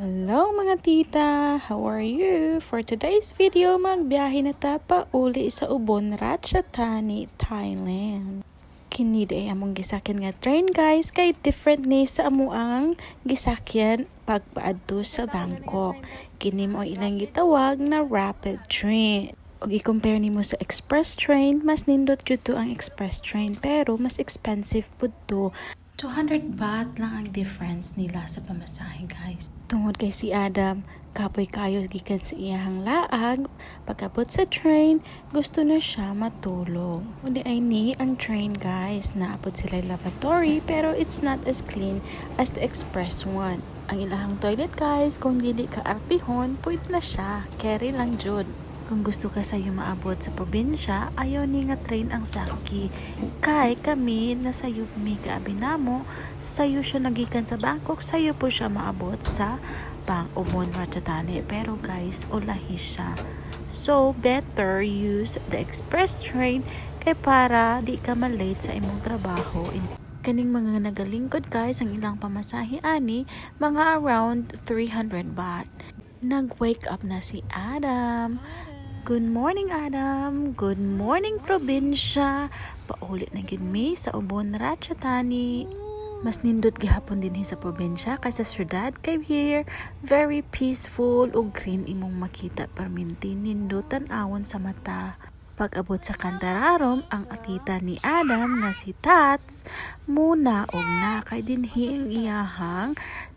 Hello mga tita! How are you? For today's video, magbiyahe na ta pauli sa Ubon, Ratchathani, Thailand. Kini ay among gisakyan nga train guys, kay different ni sa amuang gisakyan pagpaadto sa Bangkok. Kini mo ilang gitawag na rapid train. Og i-compare nimo sa express train, mas nindot jud to ang express train pero mas expensive pud to. 200 baht lang ang difference nila sa pamasahe guys. Tungod kay si Adam, kapoy kayo gikan sa iyahang laag, pagabot sa train, gusto na siya matulog. Kundi ay ni ang train guys, naabot sila lavatory pero it's not as clean as the express one. Ang ilahang toilet guys, kung dili ka artihon, pwede na siya, carry lang jud. Kung gusto ka sayo maabot sa probinsya, ayaw ni nga train ang saki. Kay kami na sayo mi kaabinamo, sayo siya nagikan sa Bangkok, sayo po siya maabot sa Ubon, Ratchathani. Pero guys, ulahi siya. So, better use the express train kay para di ka malate sa imong trabaho. Kaning mga nagalingkod guys, ang ilang pamasahe ani, mga around 300 baht. Nag-wake up na si Adam. Good morning, Adam. Good morning, probinsya. Paulit na gyud mi sa Ubon, Ratchathani. Mas nindot gihapon din sa probinsya kaysa syudad kay here very peaceful ug green imong makita perminti nindot tan-awon sa mata. Pag-abot sa Kantararom, ang atita ni Adam na si Tats muna og na kay dinhi ang iyahang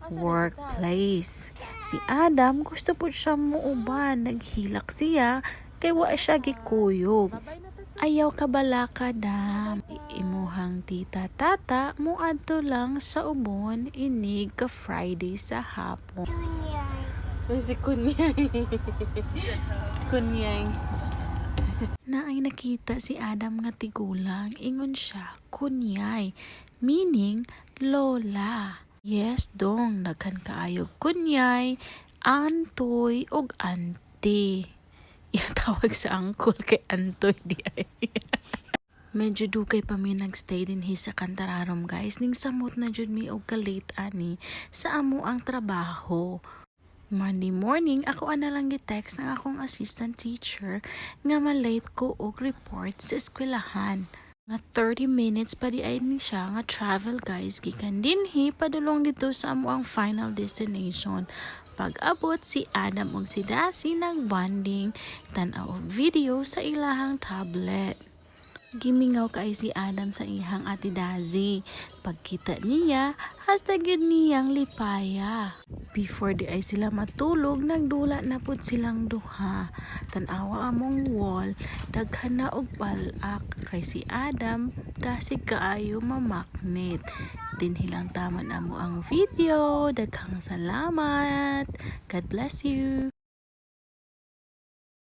workplace. Si Adam gusto po siya muuban, naghilak siya kay wa siya gikuyog. Ayaw kabalaka dam. Imuhang tita tata muadto lang sa Ubon inig ka Friday sa hapon. Si Kunyay. Kunyay. Na ay nakita si Adam nga tigulang, ingon siya, kunyay, meaning lola. Yes dong, nagkan kaayog kunyay, antoy, og auntie. Tawag sa angkol kay antoy di ay. Medyo dukay pa mi nagstay din sa Kantararom guys, ning samot na jud mi og kalate ani sa amo ang trabaho. Monday morning, ako ana lang gi-text ng akong assistant teacher nga malate ko og report sa eskwelahan. Nga 30 minutes pa di ay ni siya nga travel guys, gikan dinhi padulong dito sa amo ang final destination. Pag-abot si Adam ug si Dasi nagbanding tan-aw og video sa ilahang tablet. Gimingaw kay si Adam sa ihang ati Dazi. Pagkita niya, hashtag yun niyang lipaya. Before di ay sila matulog, nagdula na pud silang duha. Tanawa among wall, daghan na og balak kay si Adam, dasig kaayo mamaknit. Dinhilang taman amo ang video. Daghang salamat. God bless you.